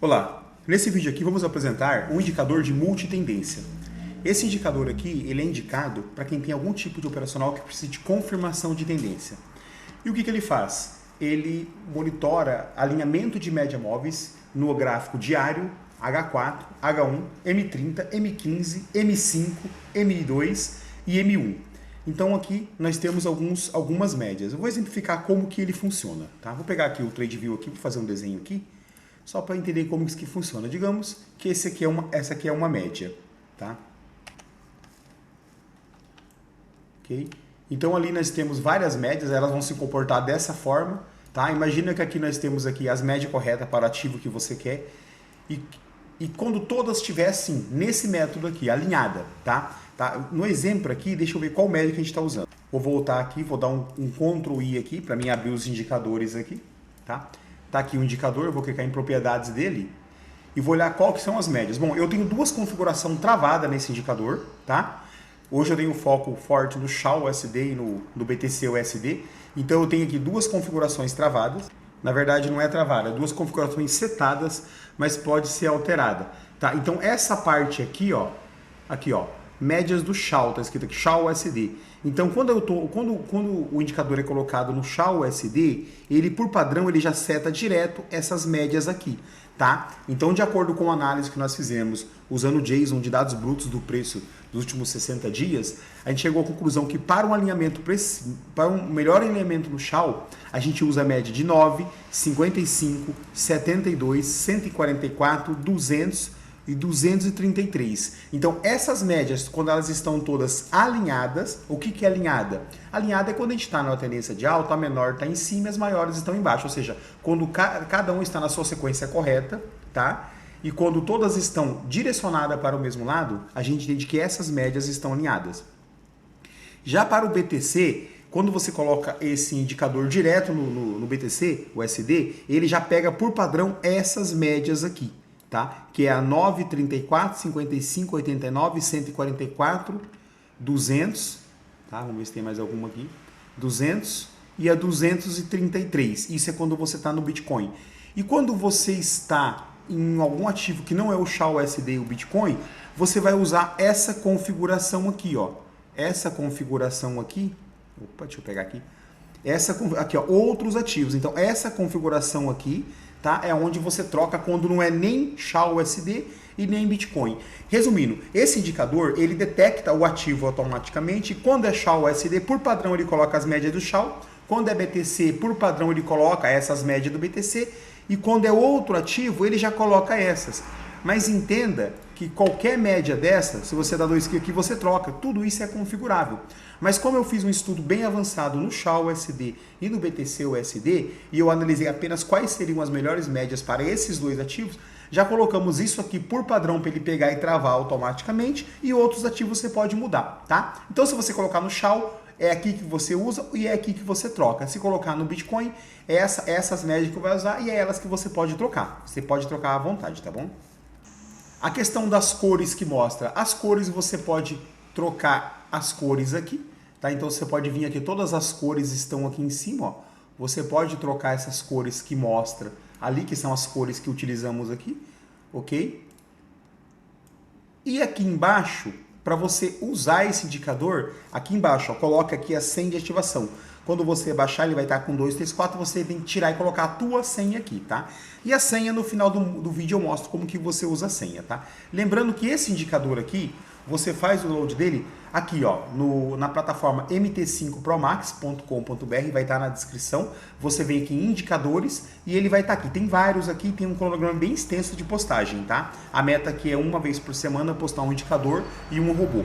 Olá, nesse vídeo aqui vamos apresentar um indicador de multitendência. Esse indicador aqui ele é indicado para quem tem algum tipo de operacional que precisa de confirmação de tendência. E o que ele faz? Ele monitora alinhamento de média móveis no gráfico diário, H4, H1, M30, M15, M5, M2 e M1. Então aqui nós temos algumas médias. Eu vou exemplificar como que ele funciona. Tá? Vou pegar aqui o TradingView aqui, vou fazer um desenho aqui, só para entender como isso que funciona. Digamos que essa aqui é uma média. Tá? Okay? Então ali nós temos várias médias, elas vão se comportar dessa forma. Tá? Imagina que aqui nós temos aqui as médias corretas para o ativo que você quer. E quando todas estivessem nesse método aqui, alinhada, tá? No exemplo aqui, deixa eu ver qual média que a gente está usando. Vou voltar aqui, vou dar um Ctrl I aqui, para mim abrir os indicadores aqui, tá? Tá aqui o indicador, eu vou clicar em propriedades dele e vou olhar qual que são as médias. Bom, eu tenho duas configurações travadas nesse indicador, tá? Hoje eu tenho foco forte no SHA-USD e no BTC-USD, então eu tenho aqui duas configurações travadas. Na verdade não é travada, duas configurações setadas, mas pode ser alterada. Tá? Então essa parte aqui, ó, médias do SHA, tá escrito aqui SHA-USD. Então quando o indicador é colocado no SHA-USD, ele por padrão ele já seta direto essas médias aqui. Tá? Então, de acordo com a análise que nós fizemos usando o JSON de dados brutos do preço dos últimos 60 dias, a gente chegou à conclusão que para um melhor alinhamento no SHA, a gente usa a média de 9, 55, 72, 144, 200 e 233. Então, essas médias, quando elas estão todas alinhadas, o que é alinhada? Alinhada é quando a gente está numa tendência de alta, a menor está em cima e as maiores estão embaixo. Ou seja, quando cada um está na sua sequência correta, tá? E quando todas estão direcionadas para o mesmo lado, a gente entende que essas médias estão alinhadas. Já para o BTC, quando você coloca esse indicador direto no BTC, o USD, ele já pega por padrão essas médias aqui. Tá? Que é a 9, 34, 55, 89, 144, 200, tá? Vamos ver se tem mais alguma aqui, 200 e a 233. Isso é quando você está no Bitcoin. E quando você está em algum ativo que não é o SHA-USD e o Bitcoin, você vai usar essa configuração aqui, ó. Essa configuração aqui, opa, deixa eu pegar aqui. Aqui, ó, outros ativos. Então, essa configuração aqui, tá? É onde você troca quando não é nem SHA-USD e nem Bitcoin. Resumindo, esse indicador, ele detecta o ativo automaticamente. Quando é SHA-USD, por padrão, ele coloca as médias do SHA. Quando é BTC, por padrão, ele coloca essas médias do BTC. E quando é outro ativo, ele já coloca essas. Mas entenda que qualquer média dessa, se você dá 2 cliques aqui, você troca. Tudo isso é configurável. Mas como eu fiz um estudo bem avançado no SHA-USD e no BTC-USD, e eu analisei apenas quais seriam as melhores médias para esses dois ativos, já colocamos isso aqui por padrão para ele pegar e travar automaticamente, e outros ativos você pode mudar, tá? Então se você colocar no SHA, é aqui que você usa e é aqui que você troca. Se colocar no Bitcoin, essas médias que vai usar e é elas que você pode trocar. Você pode trocar à vontade, tá bom? A questão das cores que mostra. As cores você pode trocar as cores aqui, tá? Então você pode vir aqui, todas as cores estão aqui em cima, ó. Você pode trocar essas cores que mostra ali, que são as cores que utilizamos aqui, ok? E aqui embaixo, para você usar esse indicador, aqui embaixo, ó, coloca aqui a senha de ativação. Quando você baixar, ele vai estar com 2, 3, 4, você tem que tirar e colocar a tua senha aqui, tá? E a senha, no final do vídeo, eu mostro como que você usa a senha, tá? Lembrando que esse indicador aqui, você faz o download dele aqui, ó, na plataforma mt5promax.com.br, vai estar na descrição. Você vem aqui em indicadores e ele vai estar aqui. Tem vários aqui, tem um cronograma bem extenso de postagem, tá? A meta aqui é uma vez por semana postar um indicador e um robô,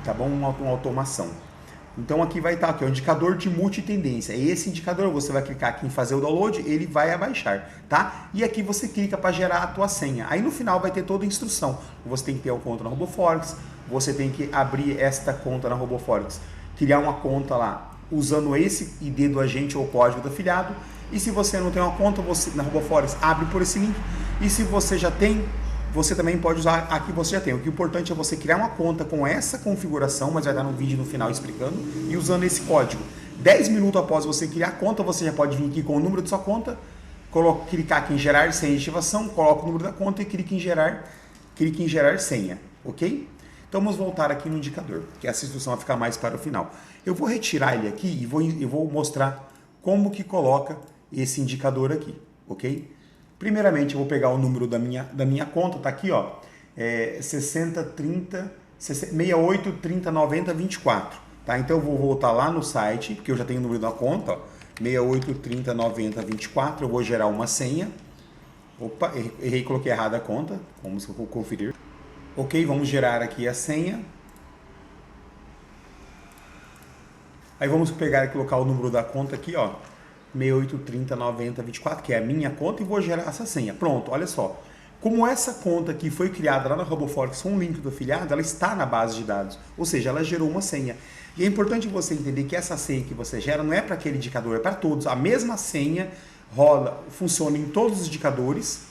tá bom? Uma automação. Então aqui vai estar aqui, o indicador de multitendência. Esse indicador, você vai clicar aqui em fazer o download, ele vai abaixar, tá? E aqui você clica para gerar a tua senha. Aí no final vai ter toda a instrução. Você tem que ter uma conta na RoboForex, você tem que abrir esta conta na RoboForex, criar uma conta lá usando esse ID do agente ou código do afiliado. E se você não tem uma conta, você na RoboForex abre por esse link. E se você já tem, você também pode usar aqui, você já tem. O que é importante é você criar uma conta com essa configuração, mas vai dar no vídeo no final explicando, e usando esse código. 10 minutos após você criar a conta, você já pode vir aqui com o número de sua conta, clicar aqui em gerar senha de ativação, coloco o número da conta e clique em gerar senha, ok? Então vamos voltar aqui no indicador, que essa instrução vai ficar mais para o final. Eu vou retirar ele aqui e vou mostrar como que coloca esse indicador aqui, ok? Primeiramente eu vou pegar o número da minha conta, tá aqui, ó, 68 30 90 24, tá? Então eu vou voltar lá no site, porque eu já tenho o número da conta, ó, 68 30 90 24, eu vou gerar uma senha. Opa, errei, coloquei errado a conta, vamos conferir. Ok, vamos gerar aqui a senha. Aí vamos pegar e colocar o número da conta aqui, ó, 68 30 90 24, que é a minha conta, e vou gerar essa senha. Pronto, olha só. Como essa conta aqui foi criada lá na RoboForex com o link do afiliado, ela está na base de dados, ou seja, ela gerou uma senha. E é importante você entender que essa senha que você gera não é para aquele indicador, é para todos. A mesma senha funciona em todos os indicadores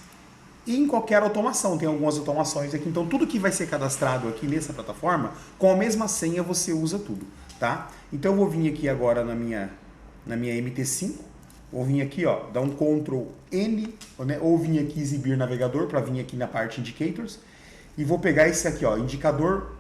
e em qualquer automação. Tem algumas automações aqui, então tudo que vai ser cadastrado aqui nessa plataforma, com a mesma senha você usa tudo, tá? Então eu vou vir aqui agora na minha MT5, vou vir aqui, ó, dar um Ctrl N, né, ou vir aqui exibir navegador para vir aqui na parte Indicators e vou pegar esse aqui, ó, indicador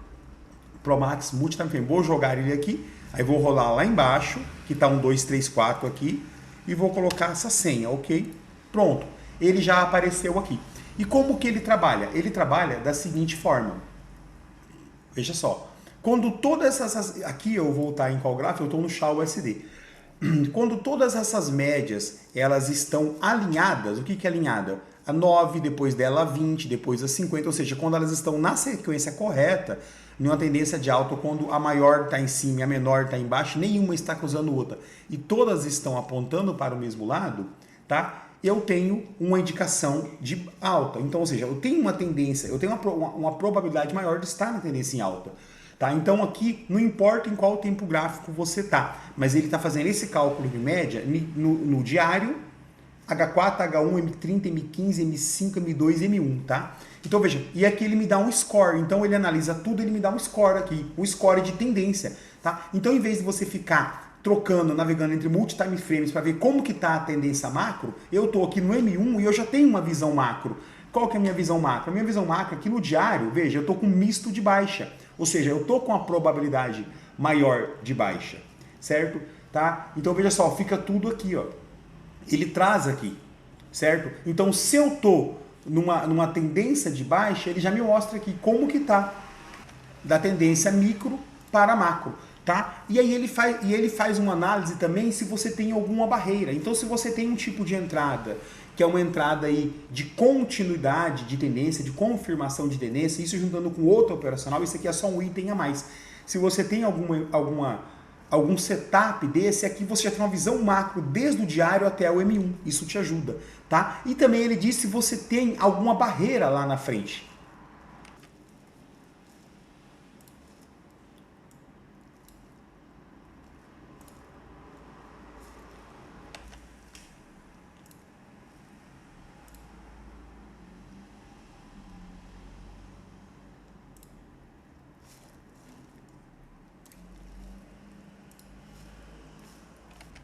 ProMax Multitime Frame, vou jogar ele aqui, aí vou rolar lá embaixo, que tá 1, 2, 3, 4 aqui, e vou colocar essa senha, ok? Pronto, ele já apareceu aqui. E como que ele trabalha? Ele trabalha da seguinte forma, veja só, quando todas essas, aqui eu vou voltar em qual gráfico? Eu estou no SHA-USD. Quando todas essas médias elas estão alinhadas, o que é alinhada? A 9, depois dela a 20, depois a 50, ou seja, quando elas estão na sequência correta, numa tendência de alta, quando a maior está em cima e a menor está embaixo, nenhuma está cruzando outra, e todas estão apontando para o mesmo lado, tá? Eu tenho uma indicação de alta. Então, ou seja, eu tenho uma tendência, eu tenho uma probabilidade maior de estar na tendência em alta. Tá? Então aqui não importa em qual tempo gráfico você está, mas ele está fazendo esse cálculo de média no diário, H4, H1, M30, M15, M5, M2 e M1, tá? Então veja, e aqui ele me dá um score, então ele analisa tudo, ele me dá um score aqui, um score de tendência, tá? Então em vez de você ficar trocando, navegando entre multi-time frames para ver como que está a tendência macro, eu estou aqui no M1 e eu já tenho uma visão macro. Qual que é a minha visão macro? A minha visão macro aqui no diário, veja, eu estou com misto de baixa. Ou seja, eu estou com a probabilidade maior de baixa, certo? Tá? Então veja só, fica tudo aqui, ó. Ele traz aqui, certo? Então se eu estou numa tendência de baixa, ele já me mostra aqui como que está da tendência micro para macro. Tá? E aí ele faz uma análise também se você tem alguma barreira. Então se você tem um tipo de entrada, que é uma entrada aí de continuidade de tendência, de confirmação de tendência, isso juntando com outro operacional, isso aqui é só um item a mais. Se você tem algum setup desse, aqui você já tem uma visão macro desde o diário até o M1, isso te ajuda. Tá? E também ele diz se você tem alguma barreira lá na frente.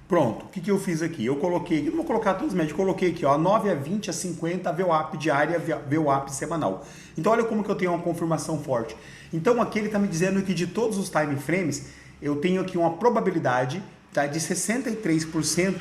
Pronto, o que eu fiz aqui? Eu coloquei, eu não vou colocar todos os médios, coloquei aqui, ó, 9 a 20 a 50, VWAP diária, VWAP semanal. Então olha como que eu tenho uma confirmação forte. Então aqui ele está me dizendo que de todos os time frames, eu tenho aqui uma probabilidade, tá, de 63%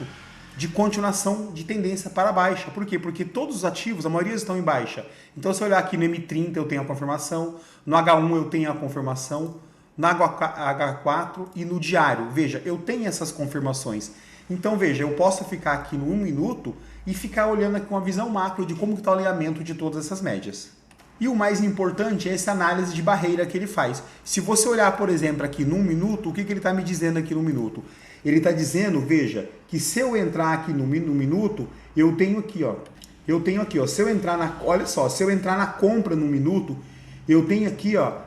de continuação de tendência para baixa. Por quê? Porque todos os ativos, a maioria estão em baixa. Então se eu olhar aqui no M30 eu tenho a confirmação, no H1 eu tenho a confirmação, na H4 e no diário. Veja, eu tenho essas confirmações. Então, veja, eu posso ficar aqui no 1 minuto e ficar olhando aqui uma visão macro de como está o alinhamento de todas essas médias. E o mais importante é essa análise de barreira que ele faz. Se você olhar, por exemplo, aqui no 1 minuto, o que ele está me dizendo aqui no minuto? Ele está dizendo, veja, que se eu entrar aqui no minuto, eu tenho aqui, ó. Se eu entrar na, olha só, se eu entrar na compra no minuto, eu tenho aqui, ó,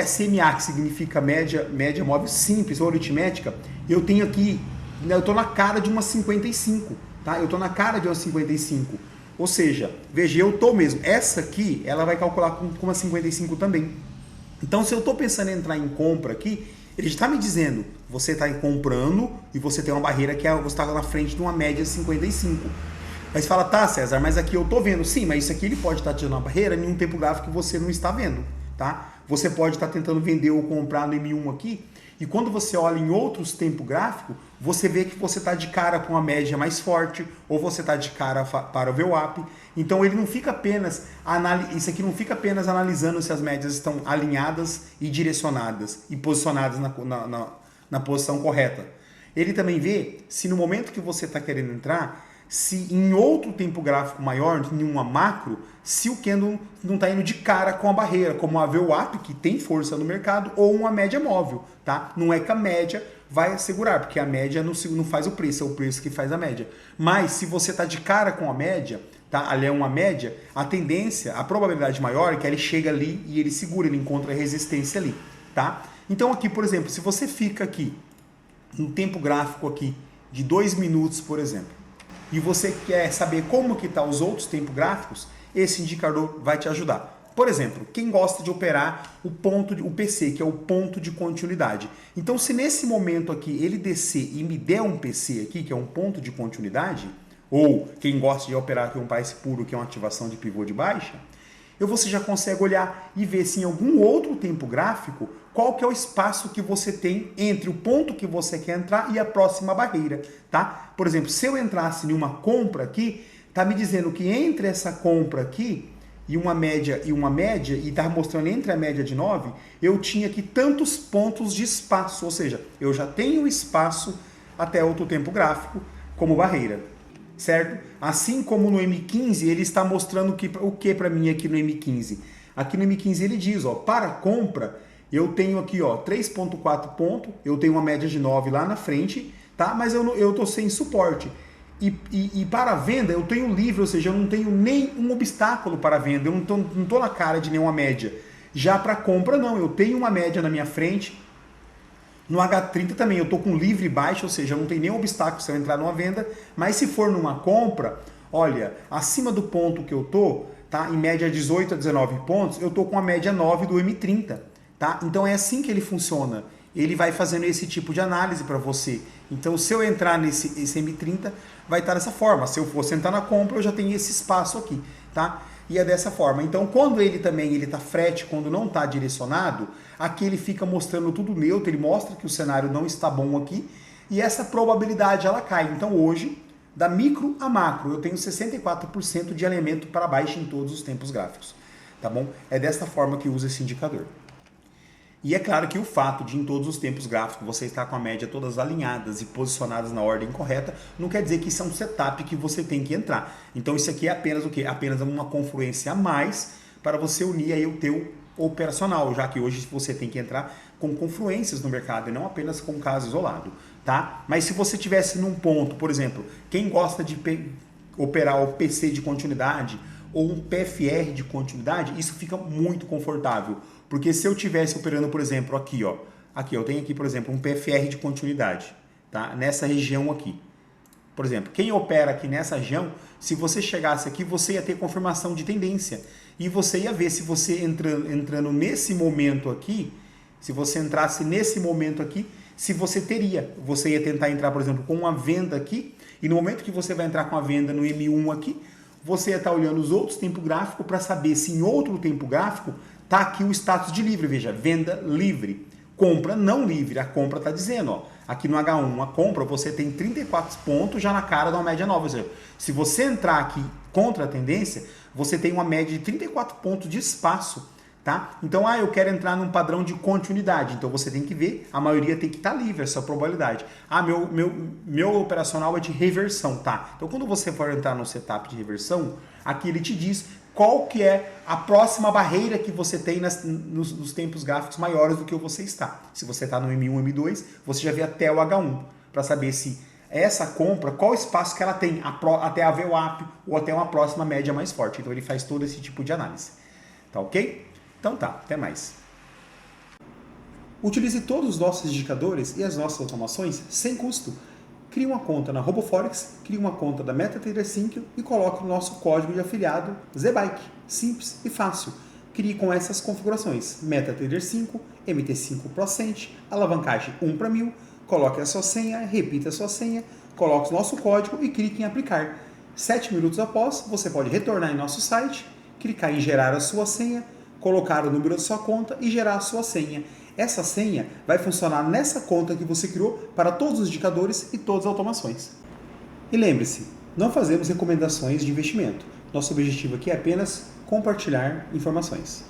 SMA, que significa média móvel simples ou aritmética, eu tenho aqui, eu estou na cara de uma 55, tá? Eu estou na cara de uma 55. Ou seja, veja, eu estou mesmo. Essa aqui, ela vai calcular com uma 55 também. Então, se eu estou pensando em entrar em compra aqui, ele está me dizendo, você está comprando e você tem uma barreira que você está na frente de uma média 55. Aí você fala, tá, César, mas aqui eu tô vendo. Sim, mas isso aqui ele pode estar tirando uma barreira em um tempo gráfico que você não está vendo, tá? Você pode estar tentando vender ou comprar no M1 aqui, e quando você olha em outros tempos gráficos, você vê que você está de cara com a média mais forte, ou você está de cara para o VWAP. Então ele não fica apenas, isso aqui não fica apenas analisando se as médias estão alinhadas e direcionadas e posicionadas na posição correta. Ele também vê se no momento que você está querendo entrar, se em outro tempo gráfico maior, em uma macro, se o candle não está indo de cara com a barreira, como a VWAP, que tem força no mercado, ou uma média móvel, tá? Não é que a média vai assegurar, porque a média não faz o preço, é o preço que faz a média. Mas se você está de cara com a média, tá? Ali é uma média, a tendência, a probabilidade maior é que ele chega ali e ele segura, ele encontra resistência ali, tá? Então aqui, por exemplo, se você fica aqui, no tempo gráfico aqui, de 2 minutos, por exemplo, e você quer saber como que tá os outros tempos gráficos, esse indicador vai te ajudar. Por exemplo, quem gosta de operar o PC, que é o ponto de continuidade. Então, se nesse momento aqui ele descer e me der um PC aqui, que é um ponto de continuidade, ou quem gosta de operar aqui um price puro, que é uma ativação de pivô de baixa, você já consegue olhar e ver se em algum outro tempo gráfico, qual que é o espaço que você tem entre o ponto que você quer entrar e a próxima barreira, tá? Por exemplo, se eu entrasse em uma compra aqui, tá me dizendo que entre essa compra aqui e uma média, e tá mostrando entre a média de 9, eu tinha aqui tantos pontos de espaço, ou seja, eu já tenho espaço até outro tempo gráfico como barreira. Certo? Assim como no M15, ele está mostrando o que para mim aqui no M15? Aqui no M15 ele diz, ó, para compra, eu tenho aqui, ó, 3.4 pontos, eu tenho uma média de 9 lá na frente, tá? Mas eu tô sem suporte. E para venda eu tenho livre, ou seja, eu não tenho nenhum obstáculo para venda, eu não tô na cara de nenhuma média. Já para compra não, eu tenho uma média na minha frente. No H30 também eu estou com livre baixo, ou seja, não tem nenhum obstáculo se eu entrar numa venda, mas se for numa compra, olha, acima do ponto que eu estou, tá? Em média 18 a 19 pontos, eu estou com a média 9 do M30, tá? Então é assim que ele funciona. Ele vai fazendo esse tipo de análise para você. Então se eu entrar nesse M30, vai estar dessa forma. Se eu for sentar na compra, eu já tenho esse espaço aqui, tá? E é dessa forma. Então, quando ele está frete, quando não está direcionado, aqui ele fica mostrando tudo neutro, ele mostra que o cenário não está bom aqui, e essa probabilidade ela cai. Então, hoje, da micro a macro, eu tenho 64% de alinhamento para baixo em todos os tempos gráficos, tá bom? É dessa forma que usa esse indicador. E é claro que o fato de em todos os tempos gráficos você estar com a média todas alinhadas e posicionadas na ordem correta, não quer dizer que isso é um setup que você tem que entrar. Então isso aqui é apenas o quê? Apenas uma confluência a mais para você unir aí o teu operacional, já que hoje você tem que entrar com confluências no mercado e não apenas com caso isolado, tá? Mas se você tivesse num ponto, por exemplo, quem gosta de operar o PC de continuidade ou um PFR de continuidade, isso fica muito confortável. Porque se eu estivesse operando, por exemplo, aqui, ó, eu tenho aqui, por exemplo, um PFR de continuidade, tá? Nessa região aqui. Por exemplo, quem opera aqui nessa região, se você chegasse aqui, você ia ter confirmação de tendência. E você ia ver se você entrando nesse momento aqui, se você entrasse nesse momento aqui, se você teria. Você ia tentar entrar, por exemplo, com uma venda aqui, e no momento que você vai entrar com a venda no M1 aqui, você ia estar olhando os outros tempos gráficos para saber se em outro tempo gráfico tá aqui o status de livre, veja, venda livre, compra não livre, a compra está dizendo, ó, aqui no H1, a compra você tem 34 pontos já na cara de uma média nova, ou seja, se você entrar aqui contra a tendência, você tem uma média de 34 pontos de espaço, tá? Então, eu quero entrar num padrão de continuidade, então você tem que ver, a maioria tem que estar livre, essa probabilidade. Meu operacional é de reversão, tá? Então, quando você for entrar no setup de reversão, aqui ele te diz qual que é a próxima barreira que você tem nos tempos gráficos maiores do que você está. Se você está no M1, M2, você já vê até o H1, para saber se essa compra, qual espaço que ela tem, até a VWAP ou até uma próxima média mais forte. Então ele faz todo esse tipo de análise. Tá ok? Então tá, até mais. Utilize todos os nossos indicadores e as nossas automações sem custo. Crie uma conta na RoboForex, crie uma conta da MetaTrader 5 e coloque o nosso código de afiliado ZBike. Simples e fácil. Crie com essas configurações: MetaTrader 5, MT5%, alavancagem 1 para 1000, coloque a sua senha, repita a sua senha, coloque o nosso código e clique em aplicar. 7 minutos após, você pode retornar em nosso site, clicar em gerar a sua senha, colocar o número da sua conta e gerar a sua senha. Essa senha vai funcionar nessa conta que você criou para todos os indicadores e todas as automações. E lembre-se, não fazemos recomendações de investimento. Nosso objetivo aqui é apenas compartilhar informações.